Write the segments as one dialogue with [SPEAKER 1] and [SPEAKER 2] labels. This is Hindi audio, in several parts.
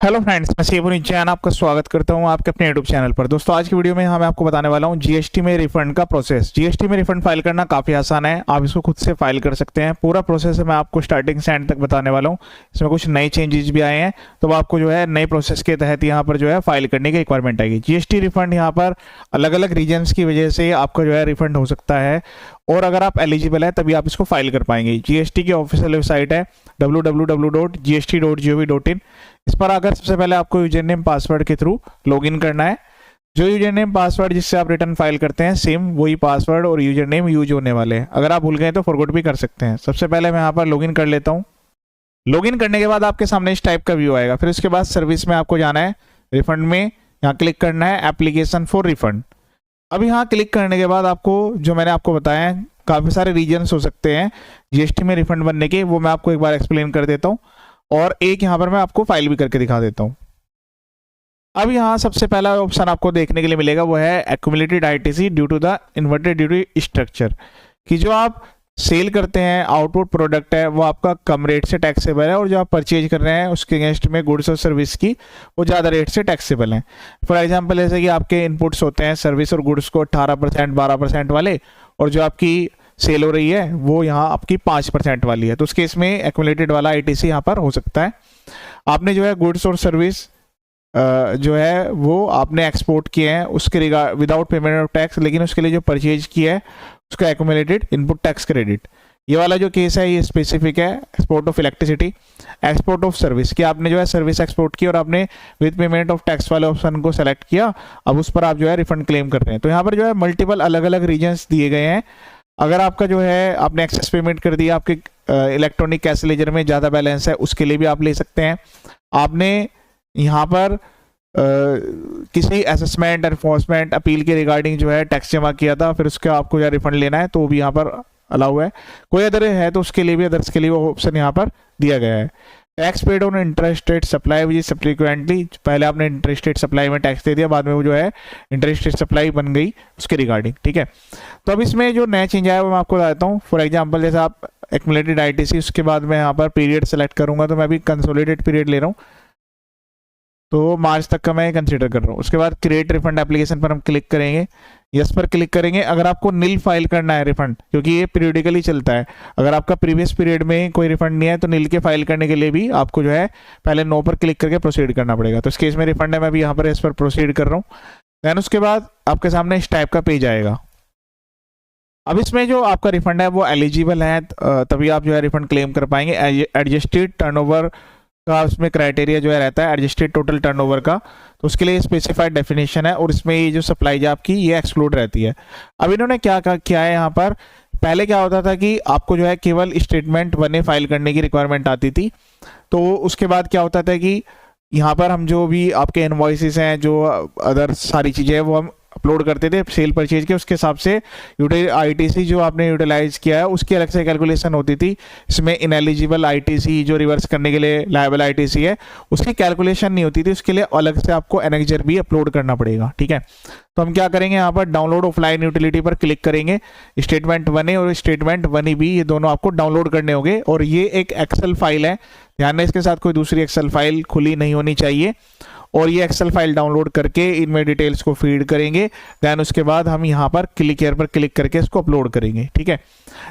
[SPEAKER 1] हेलो फ्रेंड्स, मैं शिवपुरी जैन आपका स्वागत करता हूं आपके अपने यूट्यूब चैनल पर। दोस्तों, आज की वीडियो में मैं आपको बताने वाला हूं जीएसटी में रिफंड का प्रोसेस। जीएसटी में रिफंड फाइल करना काफ़ी आसान है, आप इसको खुद से फाइल कर सकते हैं। पूरा प्रोसेस मैं आपको स्टार्टिंग से एंड तक बताने वाला हूं। इसमें कुछ नए चेंजेस भी आए हैं, तो आपको जो है नए प्रोसेस के तहत यहाँ पर जो है फाइल करने की रिक्वायरमेंट आएगी। जीएसटी रिफंड यहाँ पर अलग अलग रीजन्स की वजह से आपका जो है रिफंड हो सकता है, और अगर आप एलिजिबल है तभी आप इसको फाइल कर पाएंगे। जीएसटी की ऑफिशियल वेबसाइट है www.gst.gov.in। इस पर आकर सबसे पहले आपको यूजर नेम पासवर्ड के थ्रू लॉगिन करना है। जो यूजर नेम पासवर्ड जिससे आप रिटर्न फाइल करते हैं, सेम वही पासवर्ड और यूजर नेम यूज होने वाले हैं। अगर आप भूल गए तो फॉरगॉट भी कर सकते हैं। सबसे पहले मैं यहाँ पर लॉगिन कर लेता हूँ। लॉगिन करने के बाद आपके सामने इस टाइप का व्यू आएगा। फिर उसके बाद सर्विस में आपको जाना है, रिफंड में यहाँ क्लिक करना है, एप्लीकेशन फॉर रिफंड। अब यहाँ क्लिक करने के बाद आपको जो मैंने आपको बताया है, काफ़ी सारे रीजन्स हो सकते हैं जीएसटी में रिफंड बनने के, वो मैं आपको एक बार एक्सप्लेन कर देता हूँ, और एक यहाँ पर मैं आपको फाइल भी करके दिखा देता हूँ। अब यहाँ सबसे पहला ऑप्शन आपको देखने के लिए मिलेगा, वो है accumulated ITC due to the inverted duty structure. कि जो आप सेल करते हैं, आउटपुट प्रोडक्ट है, वो आपका कम रेट से टैक्सेबल है, और जो आप परचेज कर रहे हैं उसके अगेंस्ट में गुड्स और सर्विस की वो ज़्यादा रेट से टैक्सेबल है। फॉर एग्जांपल, जैसे कि आपके इनपुट्स होते हैं सर्विस और गुड्स को 18% 12% वाले, और जो आपकी सेल हो रही है वो यहाँ आपकी 5% वाली है, तो उस केस में एक्यूमुलेटेड वाला आईटीसी यहाँ पर हो सकता है। आपने जो है गुड्स और सर्विस जो है वो आपने एक्सपोर्ट किए हैं उसके regard without payment of tax, लेकिन उसके लिए जो परचेज किया है उसका एक्यूमुलेटेड इनपुट टैक्स क्रेडिट। ये वाला जो केस है ये स्पेसिफिक है export of electricity, export of service, कि आपने जो है सर्विस एक्सपोर्ट की और आपने विद पेमेंट ऑफ टैक्स वाले ऑप्शन को सेलेक्ट किया, अब उस पर आप जो है रिफंड क्लेम कर रहे हैं। तो यहाँ पर जो है मल्टीपल अलग अलग रीजन्स दिए गए हैं। अगर आपका जो है आपने एक्सेस पेमेंट कर दिया, आपके इलेक्ट्रॉनिक कैश लेजर में ज़्यादा बैलेंस है, उसके लिए भी आप ले सकते हैं। आपने यहाँ पर किसी असेसमेंट एनफोर्समेंट अपील के रिगार्डिंग जो है टैक्स जमा किया था, फिर उसका आपको जो रिफंड लेना है, तो वो भी यहाँ पर अलाउ है। कोई अदर है तो उसके लिए भी, अदर्स के लिए वो ऑप्शन यहाँ पर दिया गया है। Tax paid on interest rate supply which subsequently, पहले आपने इंटरेस्ट रेट सप्लाई में टैक्स दे दिया, बाद में वो जो है इंटरेस्ट रेट सप्लाई बन गई उसके रिगार्डिंग, ठीक है। तो अब इसमें जो नया चेंज आया वो मैं आपको बताता हूँ। फॉर एग्जांपल, जैसे आप एक्यूमुलेटेड आईटीसी, उसके बाद मैं यहाँ पर पीरियड सेलेक्ट करूँगा, तो मैं अभी कंसोलिडेटेड पीरियड ले रहा हूँ, तो मार्च तक का मैं कंसीडर कर रहा हूँ। उसके बाद क्रिएट रिफंड एप्लीकेशन पर हम क्लिक करेंगे, यस पर क्लिक करेंगे। अगर आपको नील फाइल करना है रिफंड, क्योंकि ये पीरियडिकली चलता है, अगर आपका प्रीवियस पीरियड में कोई रिफंड नहीं है तो नील के फाइल करने के लिए भी आपको जो है पहले नो पर क्लिक करके प्रोसीड करना पड़ेगा। तो इस केस में रिफंड है, मैं भी यहाँ पर इस पर प्रोसीड कर रहा हूँ। दैन उसके बाद आपके सामने इस टाइप का पेज आएगा। अब इसमें जो आपका रिफंड है वो एलिजिबल है, तभी आप जो है रिफंड क्लेम कर पाएंगे। एडजस्टेड टर्नओवर का उसमें क्राइटेरिया जो है रहता है एडजस्टेड टोटल टर्नओवर का, तो उसके लिए स्पेसिफाइड डेफिनेशन है, और इसमें ये जो सप्लाई है आपकी ये एक्सक्लूड रहती है। अब इन्होंने क्या किया है यहाँ पर, पहले क्या होता था कि आपको जो है केवल स्टेटमेंट 1A फाइल करने की रिक्वायरमेंट आती थी। तो उसके बाद क्या होता था कि यहाँ पर हम जो भी आपके इनवॉइसेस हैं, जो अदर सारी चीज़ें हैं, वो हम अपलोड करते थे सेल परचेज के, उसके हिसाब से आईटीसी जो आपने यूटिलाइज किया है उसकी अलग से कैलकुलेशन होती थी। इसमें इनएलिजिबल आईटीसी जो रिवर्स करने के लिए लायबल आईटीसी है उसकी कैलकुलेशन नहीं होती थी, उसके लिए अलग से आपको एनेक्जर भी अपलोड करना पड़ेगा, ठीक है। तो हम क्या करेंगे, यहाँ पर डाउनलोड ऑफलाइन यूटिलिटी पर क्लिक करेंगे। स्टेटमेंट 1A और स्टेटमेंट 1EB ये दोनों आपको डाउनलोड करने होंगे, और ये एक एक्सेल फाइल है, ध्यान दें इसके साथ कोई दूसरी एक्सेल फाइल खुली नहीं होनी चाहिए। और ये एक्सेल फाइल डाउनलोड करके इनमें डिटेल्स को फीड करेंगे। दैन उसके बाद हम यहाँ पर क्लिक हियर पर क्लिक करके इसको अपलोड करेंगे, ठीक है।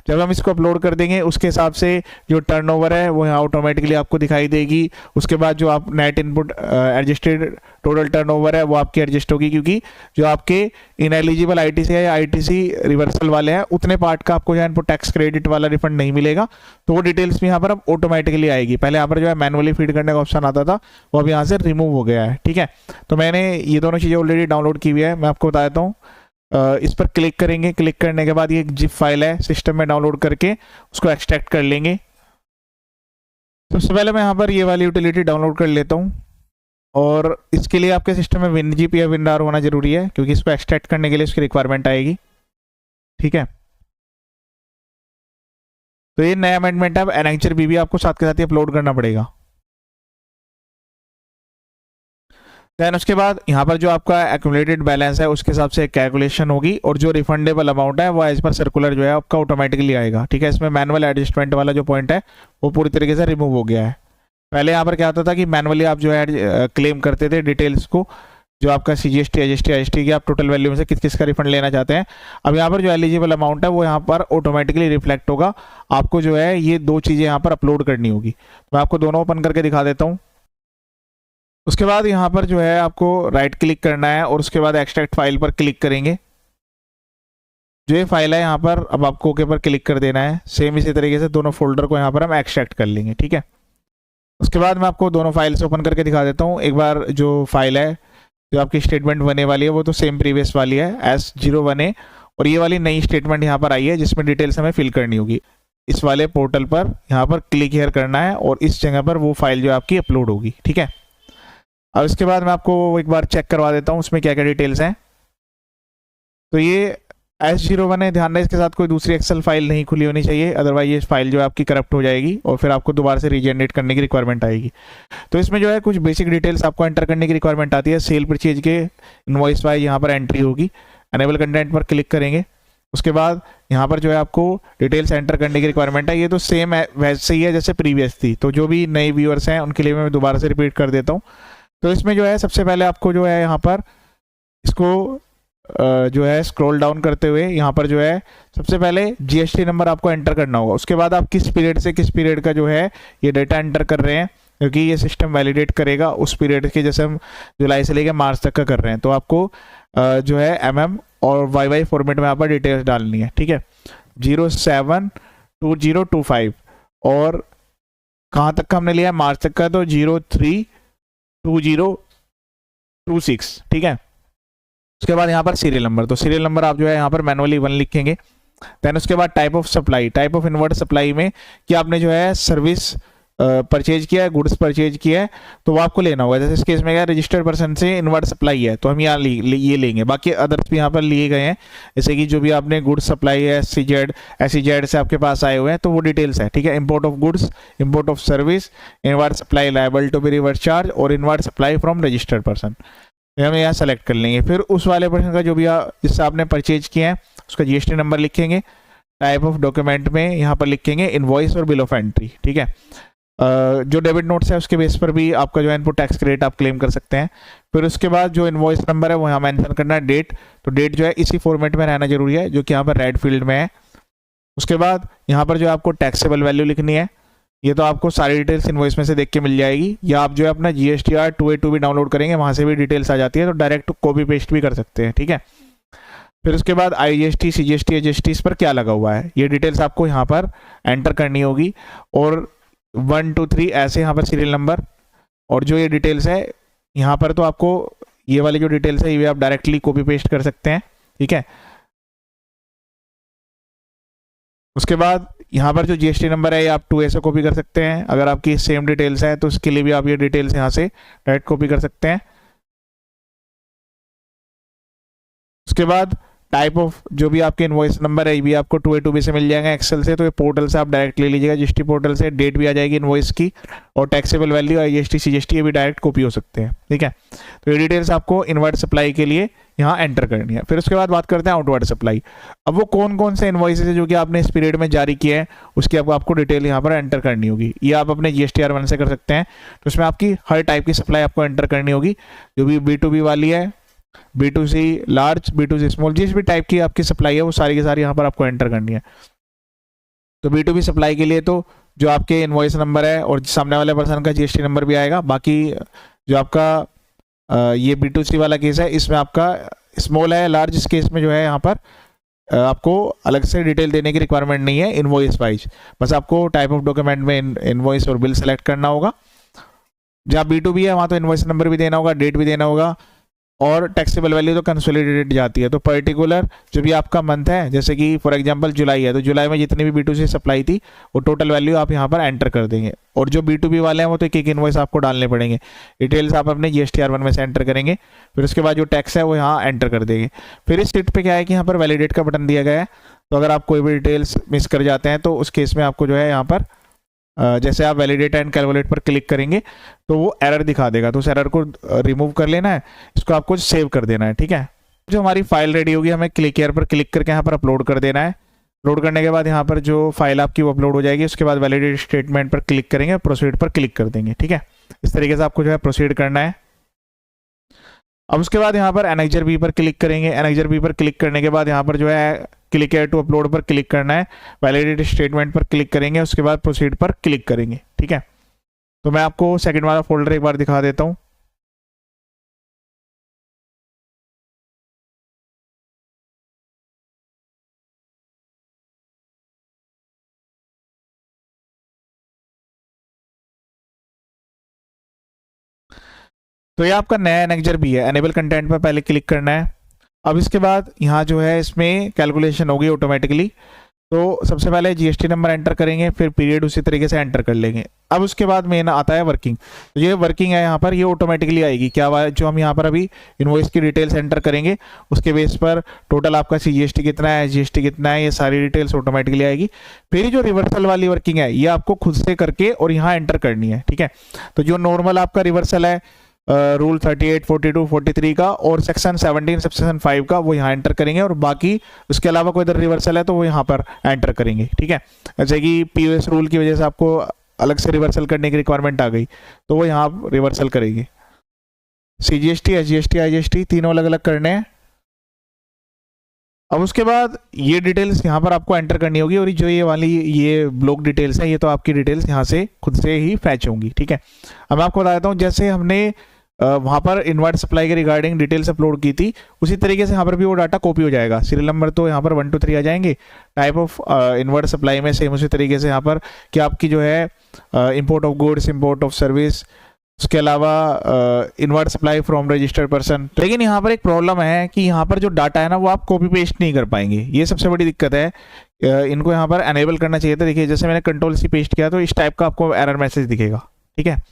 [SPEAKER 1] जब हम इसको अपलोड कर देंगे उसके हिसाब से जो टर्नओवर है वो यहाँ ऑटोमेटिकली आपको दिखाई देगी। उसके बाद जो आप net input adjusted total turnover है वो आपकी एडजस्ट होगी, क्योंकि जो आपके इनएलिजिबल आईटीसी है या आईटीसी रिवर्सल वाले हैं उतने पार्ट का आपको जो है इनपुट टैक्स क्रेडिट वाला रिफंड नहीं मिलेगा। तो वो डिटेल्स भी यहाँ पर अब ऑटोमेटिकली आएगी। पहले यहाँ पर जो है मैनुअली फीड करने का ऑप्शन आता था, वो अब यहाँ से रिमूव हो गया है, ठीक है। तो मैंने ये दोनों चीज़ें ऑलरेडी डाउनलोड की हुई है, मैं आपको बता देता हूँ। इस पर क्लिक करेंगे, क्लिक करने के बाद ये एक जिप फाइल है, सिस्टम में डाउनलोड करके उसको एक्सट्रैक्ट कर लेंगे। तो सबसे पहले मैं यहाँ पर ये वाली यूटिलिटी डाउनलोड कर लेता हूँ, और इसके लिए आपके सिस्टम में WinZip या WinRAR होना जरूरी है, क्योंकि इसको एक्सट्रैक्ट करने के लिए उसकी रिक्वायरमेंट आएगी, ठीक है। तो ये नया अमेंडमेंट है, अब एनेक्जर भी आपको साथ के साथ ही अपलोड करना पड़ेगा। देन उसके बाद यहाँ पर जो आपका एक्यूमुलेटेड बैलेंस है उसके हिसाब से कैलकुलेशन होगी, और जो रिफंडेबल अमाउंट है वो एज पर सर्कुलर जो है आपका ऑटोमेटिकली आएगा, ठीक है। इसमें मैनुअल एडजस्टमेंट वाला जो पॉइंट है वो पूरी तरीके से रिमूव हो गया है। पहले यहाँ पर क्या होता था कि मैनुअली आप जो है क्लेम करते थे डिटेल्स को, जो आपका CGST HST की आप टोटल वैल्यू में से किस किस का रिफंड लेना चाहते हैं। अब यहाँ पर जो एलिजिबल अमाउंट है वो यहाँ पर ऑटोमेटिकली रिफ्लेक्ट होगा। आपको जो है ये दो चीज़ें यहाँ पर अपलोड करनी होगी। मैं आपको दोनों ओपन करके दिखा देता हूँ। उसके बाद यहाँ पर जो है आपको राइट क्लिक करना है और उसके बाद एक्सट्रैक्ट फाइल पर क्लिक करेंगे। जो ये फाइल है यहाँ पर अब आपको ओके पर क्लिक कर देना है। सेम इसी तरीके से दोनों फोल्डर को यहाँ पर हम एक्सट्रैक्ट कर लेंगे, ठीक है। उसके बाद मैं आपको दोनों फाइल्स ओपन करके दिखा देता हूँ। एक बार जो फाइल है जो आपकी स्टेटमेंट बनने वाली है वो तो सेम प्रीवियस वाली है S01A, और ये वाली नई स्टेटमेंट यहाँ पर आई है जिसमें डिटेल्स हमें फिल करनी होगी। इस वाले पोर्टल पर यहाँ पर क्लिक हियर करना है और इस जगह पर वो फाइल जो आपकी अपलोड होगी, ठीक है। अब इसके बाद मैं आपको एक बार चेक करवा देता हूँ उसमें क्या क्या डिटेल्स हैं। तो ये S01 है, ध्यान रहे इसके साथ कोई दूसरी एक्सेल फाइल नहीं खुली होनी चाहिए, अदरवाइज ये फाइल जो है आपकी करप्ट हो जाएगी और फिर आपको दोबारा से रीजनरेट करने की रिक्वायरमेंट आएगी। तो इसमें जो है कुछ बेसिक डिटेल्स आपको एंटर करने की रिक्वायरमेंट आती है। सेल परचेज के इनवॉइस वाइज यहाँ पर एंट्री होगी। एनेबल कंटेंट पर क्लिक करेंगे। उसके बाद यहाँ पर जो है आपको डिटेल्स एंटर करने की रिक्वायरमेंट है। ये तो सेम है, वैसे ही है जैसे प्रीवियस थी। तो जो भी नए व्यूअर्स हैं उनके लिए मैं दोबारा से रिपीट कर देता हूँ। तो इसमें जो है सबसे पहले आपको जो है यहाँ पर इसको जो है स्क्रॉल डाउन करते हुए यहाँ पर जो है सबसे पहले GST नंबर आपको एंटर करना होगा। उसके बाद आप किस पीरियड से किस पीरियड का जो है ये डेटा एंटर कर रहे हैं, क्योंकि ये सिस्टम वैलिडेट करेगा उस पीरियड के, जैसे हम जुलाई से लेकर मार्च तक का कर रहे हैं। तो आपको जो है MM और YY फॉर्मेट में यहाँ पर डिटेल्स डालनी है, ठीक है। 072025 और कहाँ तक का हमने लिया है, मार्च तक का, तो 032026, ठीक है। उसके बाद यहाँ पर सीरियल नंबर, तो सीरियल नंबर आप जो है यहाँ पर मैनुअली 1 लिखेंगे। देन उसके बाद type of supply, type of inward supply में कि आपने जो है सर्विस परचेज किया है, गुड्स परचेज किया है, तो वो आपको लेना होगा। जैसे इस केस में क्या रजिस्टर्ड पर्सन से इनवर्ट सप्लाई है तो हम यहाँ ये लेंगे। बाकी अदर्स भी यहाँ पर लिए गए हैं, जैसे कि जो भी आपने गुड्स सप्लाई है SEZ से आपके पास आए हुए हैं तो वो डिटेल्स है, ठीक है। Import of goods, import of service, inward supply liable to be reverse charge और inward supply from registered person, हम यहाँ सेलेक्ट कर लेंगे। फिर उस वाले पर्सन का जो भी जिससे आपने परचेज किया है उसका GST नंबर लिखेंगे। टाइप ऑफ डॉक्यूमेंट में यहाँ पर लिखेंगे इनवॉइस और बिल ऑफ एंट्री, ठीक है। जो डेबिट नोट्स है उसके बेस पर भी आपका जो है इनपुट टैक्स क्रेडिट आप क्लेम कर सकते हैं। फिर उसके बाद जो इनवॉइस नंबर है वो यहाँ मेंशन करना है। डेट, तो डेट जो है इसी फॉर्मेट में रहना जरूरी है जो कि यहाँ पर रेड फील्ड में है। उसके बाद यहाँ पर जो आपको टैक्सेबल वैल्यू लिखनी है, ये तो आपको सारी डिटेल्स इनवॉइस में से देख के मिल जाएगी, या आप जो है अपना GSTR 2A2 भी डाउनलोड करेंगे, वहाँ से भी डिटेल्स आ जाती है, तो डायरेक्ट कॉपी पेस्ट भी कर सकते हैं, ठीक है। फिर उसके बाद IGST CGST HST इस पर क्या लगा हुआ है ये डिटेल्स आपको यहाँ पर एंटर करनी होगी। और 1 2 3 ऐसे यहाँ पर सीरियल नंबर, और जो ये डिटेल्स है यहाँ पर तो आपको ये वाली जो डिटेल्स है ये आप डायरेक्टली कॉपी पेस्ट कर सकते हैं, ठीक है। उसके बाद यहाँ पर जो GST नंबर है ये आप 2A से कॉपी कर सकते हैं। अगर आपकी सेम डिटेल्स है तो उसके लिए भी आप ये डिटेल्स यहाँ से डायरेक्ट कॉपी कर सकते हैं। उसके बाद टाइप ऑफ जो भी आपके इनवॉइस नंबर है ये भी आपको 2A2B से मिल जाएगा एक्सेल से, तो ये पोर्टल से आप डायरेक्ट ले लीजिएगा GST पोर्टल से। डेट भी आ जाएगी इनवॉइस की, और टैक्सेबल वैल्यू IGST CGST ये भी डायरेक्ट कॉपी हो सकते हैं, ठीक है। तो ये डिटेल्स आपको इनवर्ट सप्लाई के लिए यहाँ एंटर करनी है। फिर उसके बाद बात करते हैं आउटवर्ड सप्लाई। अब वो कौन कौन से इनवॉइसेस है जो कि आपने इस पीरियड में जारी किए हैं उसकी आपको डिटेल यहाँ पर एंटर करनी होगी। ये आप अपने GSTR1 से कर सकते हैं, तो उसमें आपकी हर टाइप की सप्लाई आपको एंटर करनी होगी। जो भी B2B वाली है, B2C लार्ज, B2C स्मॉल, जिस भी टाइप की आपकी सप्लाई है वो सारी की सारी यहाँ पर आपको एंटर करनी है। तो B2B सप्लाई के लिए तो जो आपके इनवॉइस नंबर है और सामने वाले पर्सन का GST नंबर भी आएगा। बाकी जो आपका ये B2C वाला केस है इसमें आपका स्मॉल है, लार्ज इस केस में जो है यहाँ पर आपको अलग से डिटेल देने की रिक्वायरमेंट नहीं है इनवॉइस वाइज। बस आपको टाइप ऑफ डॉक्यूमेंट में इनवॉइस और बिल सेलेक्ट करना होगा। जहाँ B2B है वहाँ तो इनवॉइस नंबर भी देना होगा, डेट भी देना होगा, और टैक्सेबल वैल्यू तो कंसोलिडेटेड जाती है। तो पर्टिकुलर जो भी आपका मंथ है, जैसे कि फॉर एग्जांपल जुलाई है तो जुलाई में जितनी भी B2C सप्लाई थी वो टोटल वैल्यू आप यहाँ पर एंटर कर देंगे। और जो B2B वाले हैं वो तो एक एक इनवॉइस आपको डालने पड़ेंगे, डिटेल्स आप अपने GSTR1 में से एंटर करेंगे। फिर उसके बाद जो टैक्स है वो यहाँ एंटर कर देंगे। फिर इस शीट पे क्या है कि यहाँ पर वैलिडेट का बटन दिया गया है, तो अगर आप कोई भी डिटेल्स मिस कर जाते हैं तो उस केस में आपको जो है यहाँ पर जैसे आप वैलिडेट एंड कैलकुलेट पर क्लिक करेंगे तो वो एरर दिखा देगा, तो उस एरर को रिमूव कर लेना है, इसको आपको सेव कर देना है, ठीक है। जो हमारी फाइल रेडी होगी हमें क्लिक हियर पर क्लिक करके यहाँ पर अपलोड कर देना है। लोड करने के बाद यहाँ पर जो फाइल आपकी वो अपलोड हो जाएगी, उसके बाद वैलिडेट स्टेटमेंट पर क्लिक करेंगे, प्रोसीड पर क्लिक कर देंगे। ठीक है, इस तरीके से आपको जो है प्रोसीड करना है। अब उसके बाद यहाँ पर एनेक्जर बी पर क्लिक करेंगे। एनेक्जर बी पर क्लिक करने के बाद यहाँ पर जो है क्लिक हेयर टू अपलोड पर क्लिक करना है, वैलिडेट स्टेटमेंट पर क्लिक करेंगे, उसके बाद प्रोसीड पर क्लिक करेंगे। ठीक है, तो मैं आपको सेकंड वाला फोल्डर एक बार दिखा देता हूँ। तो ये आपका नया एनेक्जर भी है। एनेबल कंटेंट पर पहले क्लिक करना है। अब इसके बाद यहाँ जो है इसमें कैलकुलेशन होगी ऑटोमेटिकली। तो सबसे पहले जीएसटी नंबर एंटर करेंगे, फिर पीरियड उसी तरीके से एंटर कर लेंगे। अब उसके बाद मेन आता है वर्किंग। तो ये वर्किंग है यहाँ पर, ये ऑटोमेटिकली आएगी। क्या जो हम यहाँ पर अभी इनवॉइस की डिटेल्स एंटर करेंगे, उसके बेस पर टोटल आपका जीएसटी कितना है, जीएसटी कितना है, ये सारी डिटेल्स ऑटोमेटिकली आएगी। फिर जो रिवर्सल वाली वर्किंग है ये आपको खुद से करके और यहाँ एंटर करनी है। ठीक है, तो जो नॉर्मल आपका रिवर्सल है रूल 38, 42, 43 का और सेक्शन 17 सेक्शन 5 का, वो यहाँ एंटर करेंगे। और बाकी उसके अलावा कोई इधर रिवर्सल है तो वो यहाँ पर एंटर करेंगे। ठीक है, जैसे कि पीओएस रूल की वजह से आपको अलग से रिवर्सल करने की रिक्वायरमेंट आ गई, तो वो यहाँ रिवर्सल करेंगे। सीजीएसटी, एसजीएसटी, आईजीएसटी तीनों अलग अलग करने हैं। अब उसके बाद ये डिटेल्स यहाँ पर आपको एंटर करनी होगी, और जो ये वाली ये ब्लॉक डिटेल्स है, ये तो आपकी डिटेल्स यहाँ से खुद से ही फैच होंगी। ठीक है, अब मैं आपको बता देता हूँ, जैसे हमने वहाँ पर इन्वर्ट सप्लाई के रिगार्डिंग डिटेल्स अपलोड की थी, उसी तरीके से यहाँ पर भी वो डाटा कॉपी हो जाएगा। सीरियल नंबर तो यहाँ पर 1 2 3 आ जाएंगे। टाइप ऑफ इन्वर्ट सप्लाई में सेम उसी तरीके से यहाँ पर कि आपकी जो है import of goods, import of service, उसके अलावा invert supply from registered person. लेकिन यहाँ पर एक प्रॉब्लम है कि यहाँ पर जो डाटा है ना वो आप कॉपी पेस्ट नहीं कर पाएंगे, ये सबसे बड़ी दिक्कत है। इनको यहाँ पर एनेबल करना चाहिए था। देखिए जैसे मैंने कंट्रोल सी पेस्ट किया तो इस टाइप का आपको एरर मैसेज दिखेगा। ठीक है,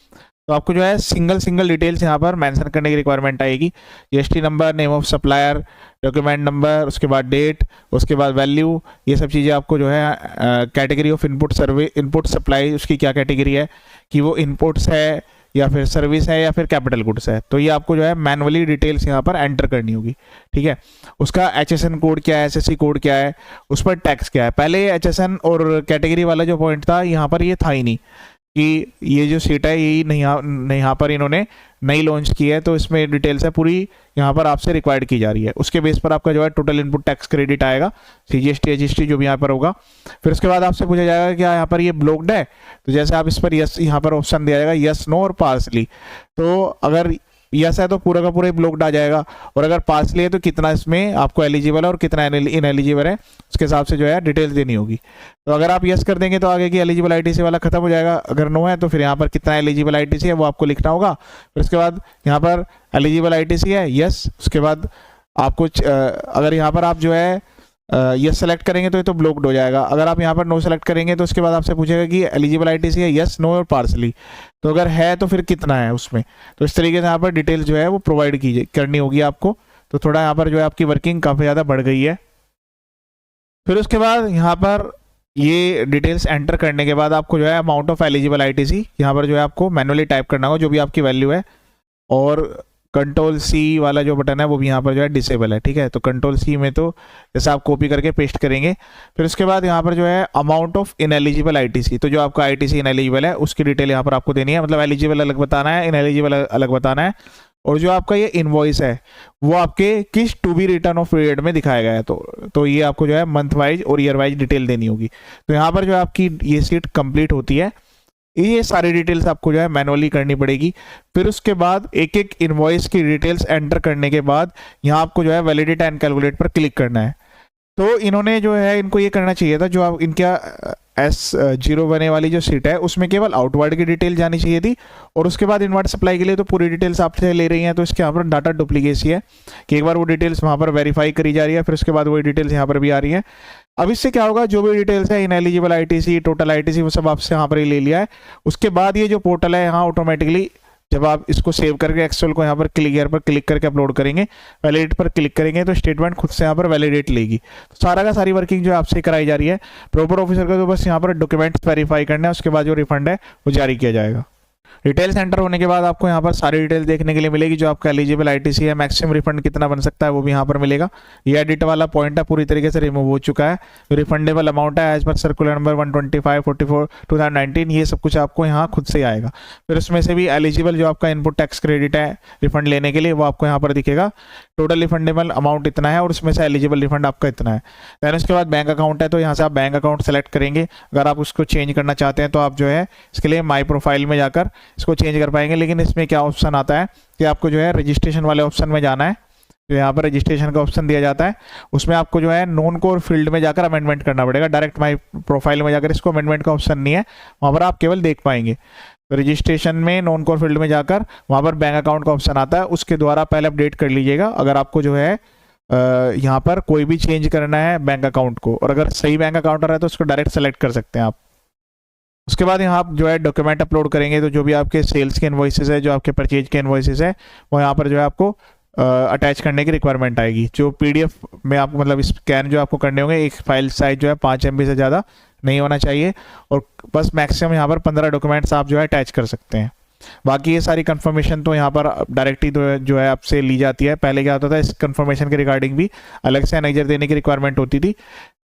[SPEAKER 1] तो आपको जो है सिंगल डिटेल्स यहाँ पर मेंशन करने की रिक्वायरमेंट आएगी। GST number, name of supplier, document number, उसके बाद डेट, उसके बाद वैल्यू, ये सब चीज़ें आपको जो है category of input service, input supply उसकी क्या कैटेगरी है, कि वो इनपुट्स है या फिर सर्विस है या फिर कैपिटल गुड्स है, तो ये आपको जो है मैनुअली डिटेल्स यहाँ पर एंटर करनी होगी। ठीक है, उसका HSN कोड क्या है, SSC कोड क्या है, उस पर टैक्स क्या है। पहले HSN और कैटेगरी वाला जो पॉइंट था यहाँ पर ये था ही नहीं कि ये जो सीट है यही नहीं यहाँ पर इन्होंने नई लॉन्च की है, तो इसमें डिटेल्स है पूरी यहाँ पर आपसे रिक्वायर्ड की जा रही है। उसके बेस पर आपका जो है टोटल इनपुट टैक्स क्रेडिट आएगा, सीजीएसटी, एजीएसटी जो भी यहाँ पर होगा। फिर उसके बाद आपसे पूछा जाएगा क्या यहाँ पर ये ब्लॉक्ड है, तो जैसे आप इस पर यस, यहाँ पर ऑप्शन दिया जाएगा यस, नो और पार्सली। तो अगर यस है तो पूरा का पूरा ब्लॉक्ड आ जाएगा, और अगर पार्सली है तो कितना इसमें आपको एलिजिबल है और कितना इनएलिजिबल है, उसके हिसाब से जो है डिटेल्स देनी होगी। तो अगर आप यस कर देंगे तो आगे की एलिजिबल आईटीसी वाला खत्म हो जाएगा। अगर नो है तो फिर यहाँ पर कितना एलिजिबल आईटीसी है वो आपको लिखना होगा। फिर उसके बाद यहाँ पर एलिजिबल आईटीसी है यस, उसके बाद आपको अगर यहाँ पर आप जो है यस सेलेक्ट करेंगे तो ये तो ब्लॉक्ड हो जाएगा। अगर आप यहाँ पर नो सेलेक्ट करेंगे तो उसके बाद आपसे पूछेगा कि एलिजिबल आईटीसी है यस, नो और पार्सली, तो अगर है तो फिर कितना है उसमें। तो इस तरीके से यहाँ पर डिटेल्स जो है वो प्रोवाइड करनी होगी आपको। तो थोड़ा यहाँ पर जो है आपकी वर्किंग काफ़ी ज़्यादा बढ़ गई है। फिर उसके बाद यहाँ पर ये डिटेल्स एंटर करने के बाद आपको जो है अमाउंट ऑफ एलिजिबल आईटीसी यहाँ पर जो है आपको मैनुअली टाइप करना होगा, जो भी आपकी वैल्यू है। और कंट्रोल सी वाला जो बटन है वो भी यहाँ पर जो है डिसेबल है। ठीक है, तो कंट्रोल सी में तो जैसे आप कॉपी करके पेस्ट करेंगे। फिर उसके बाद यहाँ पर जो है अमाउंट ऑफ इनएलिजिबल आईटीसी, तो जो आपका आईटीसी इनएलिजिबल है उसकी डिटेल यहाँ पर आपको देनी है। मतलब एलिजिबल अलग बताना है, इनएलिजिबल अलग बताना है। और जो आपका ये इनवॉइस है वो आपके किस to be return of period में दिखाया गया है, तो ये आपको जो है मंथ वाइज और ईयर वाइज डिटेल देनी होगी। तो यहाँ पर जो आपकी ये सीट कंप्लीट होती है, ये सारी डिटेल्स आपको जो है मैनुअली करनी पड़ेगी। फिर उसके बाद एक एक इनवॉइस की डिटेल्स एंटर करने के बाद यहाँ आपको जो है वैलिडेट एंड कैलकुलेट पर क्लिक करना है। तो इन्होंने जो है इनको ये करना चाहिए था, जो आप इनका S0 बने वाली जो सीट है उसमें केवल आउटवर्ड की डिटेल जानी चाहिए थी, और उसके बाद इनवर्ट सप्लाई के लिए तो पूरी डिटेल्स आपसे ले रही हैं। तो इसके यहाँ पर डाटा डुप्लीकेसी है कि एक बार वो डिटेल्स वहाँ पर वेरीफाई करी जा रही है, फिर उसके बाद वही डिटेल्स यहाँ पर भी आ रही है। अब इससे क्या होगा, जो भी डिटेल्स है इनएलिजिबल आईटीसी, टोटल आईटीसी, वो सब आपसे यहाँ पर ही ले लिया है। उसके बाद ये जो पोर्टल है यहाँ ऑटोमेटिकली जब आप इसको सेव करके एक्सेल को यहाँ पर क्लिक पर क्लिक करके अपलोड करेंगे, वैलिडेट पर क्लिक करेंगे तो स्टेटमेंट खुद से यहाँ पर वैलिडेट लेगी। तो सारा का सारी वर्किंग जो आपसे कराई जा रही है। प्रॉपर ऑफिसर का तो बस यहाँ पर डॉक्यूमेंट्स वेरीफाई करना है, उसके बाद जो रिफंड है वो जारी किया जाएगा। रिटेल सेंटर होने के बाद आपको यहाँ पर सारी डिटेल देखने के लिए मिलेगी, जो आपका एलिजिबल आईटीसी है, मैक्सिमम रिफंड कितना बन सकता है वो भी यहाँ पर मिलेगा। ये एडिट वाला पॉइंट है पूरी तरीके से रिमूव हो चुका है। रिफंडेबल अमाउंट है एज पर सर्कुलर नंबर 125/44/2019, ये सब कुछ आपको यहाँ खुद से आएगा। फिर उसमें से भी एलिजिबल जो आपका इनपुट टैक्स क्रेडिट है रिफंड लेने के लिए वो आपको यहाँ पर दिखेगा, टोटल रिफंडेबल अमाउंट इतना है और उसमें से एलिजिबल रिफंड आपका इतना है। देन उसके बाद बैंक अकाउंट है, तो यहाँ से आप बैंक अकाउंट सेलेक्ट करेंगे। अगर आप उसको चेंज करना चाहते हैं तो आप जो है इसके लिए माई प्रोफाइल में जाकर इसको चेंज कर पाएंगे। लेकिन इसमें क्या ऑप्शन आता है कि आपको जो है रजिस्ट्रेशन वाले ऑप्शन में जाना है, जो यहाँ पर रजिस्ट्रेशन का ऑप्शन दिया जाता है, उसमें आपको जो है नॉन कोर फील्ड में जाकर अमेंडमेंट करना पड़ेगा। डायरेक्ट माई प्रोफाइल में जाकर इसको अमेंडमेंट का ऑप्शन नहीं है, वहाँ पर आप केवल देख पाएंगे। रजिस्ट्रेशन में नॉन कोर फील्ड में जाकर वहाँ पर बैंक अकाउंट का ऑप्शन आता है, उसके द्वारा पहले अपडेट कर लीजिएगा अगर आपको जो है यहाँ पर कोई भी चेंज करना है बैंक अकाउंट को। और अगर सही बैंक अकाउंट है तो उसको डायरेक्ट सेलेक्ट कर सकते हैं आप। उसके बाद यहाँ आप जो है डॉक्यूमेंट अपलोड करेंगे, तो जो भी आपके सेल्स के इनवॉइसेस है, जो आपके परचेज के इनवॉइसेस है, वो यहाँ पर जो है आपको अटैच करने की रिक्वायरमेंट आएगी। जो पीडीएफ में आपको मतलब स्कैन जो आपको करने होंगे, एक फाइल साइज जो है 5 MB से ज़्यादा नहीं होना चाहिए और बस मैक्सिमम यहाँ पर 15 डॉक्यूमेंट्स आप जो है अटैच कर सकते हैं। बाकी ये सारी कंफर्मेशन तो यहाँ पर डायरेक्टली जो है आपसे ली जाती है। पहले क्या होता था, इस कंफर्मेशन के रिगार्डिंग भी अलग से एनेक्जर देने की रिक्वायरमेंट होती थी।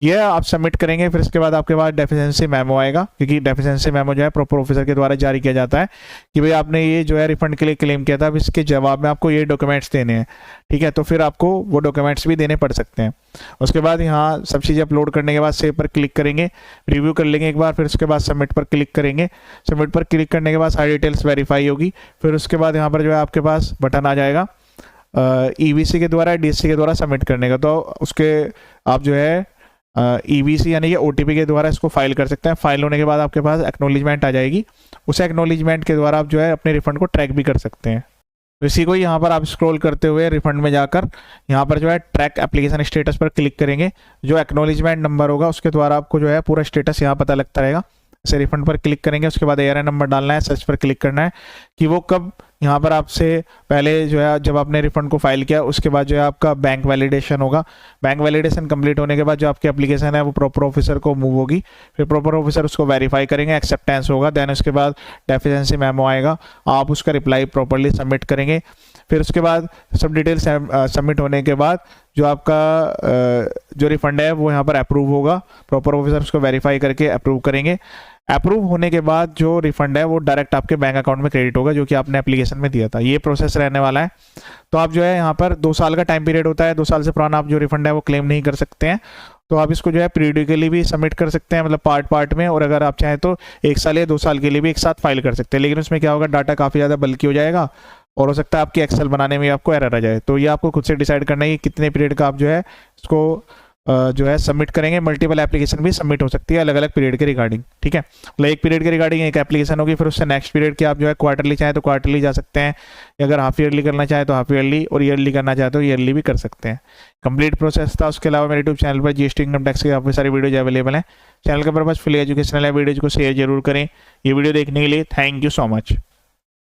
[SPEAKER 1] ये आप सबमिट करेंगे, फिर इसके बाद आपके पास डेफिशिएंसी मेमो आएगा, क्योंकि डेफिशिएंसी मेमो जो है प्रॉपर ऑफिसर के द्वारा जारी किया जाता है कि भाई आपने ये जो है रिफंड के लिए क्लेम किया था, अब इसके जवाब में आपको ये डॉक्यूमेंट्स देने हैं, ठीक है। तो फिर आपको वो डॉक्यूमेंट्स भी देने पड़ सकते हैं। उसके बाद यहाँ सब चीज़ें अपलोड करने के बाद सेव पर क्लिक करेंगे, रिव्यू कर लेंगे एक बार, फिर उसके बाद सबमिट पर क्लिक करेंगे। सबमिट पर क्लिक करने के बाद सारी डिटेल्स वेरीफाई होगी। फिर उसके बाद यहाँ पर जो है आपके पास बटन आ जाएगा EVC के द्वारा, DSC के द्वारा सबमिट करने का। तो उसके आप जो है EVC यानी कि OTP के द्वारा इसको फाइल कर सकते हैं। फाइल होने के बाद आपके पास एक्नॉलेजमेंट आ जाएगी, उस एक्नॉलेजमेंट के द्वारा आप जो है अपने रिफंड को ट्रैक भी कर सकते हैं। तो इसी को यहाँ पर आप स्क्रॉल करते हुए रिफंड में जाकर यहाँ पर जो है ट्रैक एप्लीकेशन स्टेटस पर क्लिक करेंगे। जो एक्नॉलेजमेंट नंबर होगा उसके द्वारा आपको जो है पूरा स्टेटस यहाँ पता लगता रहेगा। ऐसे रिफंड पर क्लिक करेंगे, उसके बाद ARN नंबर डालना है, सर्च पर क्लिक करना है कि वो कब यहाँ पर आपसे पहले जो है जब आपने रिफंड को फाइल किया उसके बाद जो है आपका बैंक वैलिडेशन होगा। बैंक वैलिडेशन कंप्लीट होने के बाद जो आपकी एप्लीकेशन है वो प्रॉपर ऑफिसर को मूव होगी, फिर प्रॉपर ऑफिसर उसको वेरीफाई करेंगे, एक्सेप्टेंस होगा। देन उसके बाद डेफिशिएंसी मेमो आएगा, आप उसका रिप्लाई प्रॉपरली सबमिट करेंगे। फिर उसके बाद सब डिटेल सबमिट होने के बाद जो आपका जो रिफंड है वो यहाँ पर अप्रूव होगा, प्रॉपर ऑफिसर उसको वेरीफाई करके अप्रूव करेंगे। अप्रूव होने के बाद जो रिफंड है वो डायरेक्ट आपके बैंक अकाउंट में क्रेडिट होगा, जो कि आपने एप्लीकेशन में दिया था। ये प्रोसेस रहने वाला है। तो आप जो है यहाँ पर 2 साल का टाइम पीरियड होता है, 2 साल से पुराना आप जो रिफंड है वो क्लेम नहीं कर सकते हैं। तो आप इसको जो है पीरियडिकली भी सबमिट कर सकते हैं, मतलब पार्ट में, और अगर आप चाहें तो 1 साल या 2 साल के लिए भी एक साथ फाइल कर सकते हैं। लेकिन उसमें क्या होगा, डाटा काफ़ी ज़्यादा बल्कि हो जाएगा और हो सकता है आपकी एक्सेल बनाने में आपको एरर आ जाए। तो ये आपको खुद से डिसाइड करना है कि कितने पीरियड का आप जो है इसको जो है सबमिट करेंगे। मल्टीपल एप्लीकेशन भी सबमिट हो सकती है अलग अलग पीरियड के रिगार्डिंग, ठीक है। मतलब एक पीरियड के रिगार्डिंग एक एप्लीकेशन होगी, फिर उससे नेक्स्ट पीरियड के आप जो है क्वार्टरली चाहे तो क्वार्टरली जा सकते हैं, अगर हाफ ईयरली करना चाहे तो हाफ ईयरली, और ईयरली करना चाहे तो ईयरली भी कर सकते हैं। कंप्लीट प्रोसेस था। उसके अलावा मेरे यूट्यूब चैनल पर GST इनकम टैक्स की काफ़ी सारी वीडियोज अवेलेबल हैं। चैनल का पर्पस फ्री एजुकेशनल है, वीडियोज को शेयर जरूर करें। ये वीडियो देखने के लिए थैंक यू सो मच।